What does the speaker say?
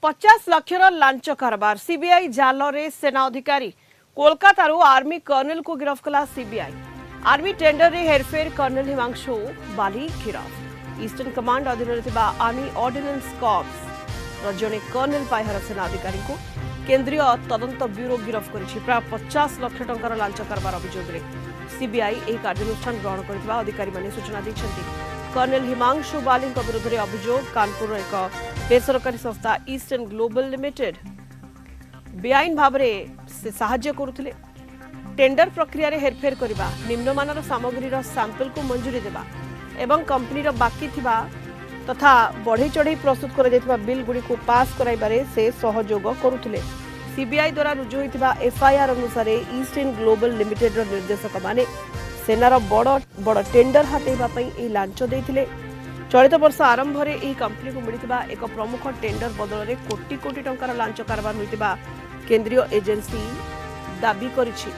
50 लक्षर launch कारबार CBI जाल रे सेना अधिकारी कोलकाता आर्मी कर्नल को गिरफ्त कला सीबीआई आर्मी टेंडर रे हेरफेर कर्नल हिमांशु बाली गिरफ्त ईस्टर्न कमांड अधीन आर्मी ऑर्डिनेंस कॉर्प्स जड़े कर्नल पाइहार सेना अधिकारी को केंद्रीय तदंत ब्यूरो गिरफ्त कर प्राय 50 लाख टंकार लांच कारबार अभियोग सीबीआई यह कार्यानुष्ठान ग्रहण कर अधिकारी माने सूचना देते कर्नल हिमांशु बाली विरुद्ध में अभियोग कानपुर एक बेसरकारी संस्था ईस्टर्न ग्लोबल लिमिटेड बेआईन भाव से साहाय्य करुले टेंडर प्रक्रिया रे हेरफेर करने निम्नमानर सामग्री सैंपल को मंजूरी देवा एवं कंपनी बाकी थिबा तथा बढ़ई चढ़ई प्रस्तुत कर बिल गुड़ी को पास कराइबारे से सहयोग करुले सीबीआई द्वारा रुजु होइतिबा एफआईआर अनुसार ईस्टर्न ग्लोबल लिमिटेड निर्देशक माने सेनार बड़ बड़ टेंडर हाथेबा लांच देथिले चलित वर्ष आरंभ में कंपनी को मिलता एक प्रमुख टेंडर बदल में कोटी कोटी टंकार लांच कारबार होइतिबा केंद्रीय एजेंसी दाबी करिछि।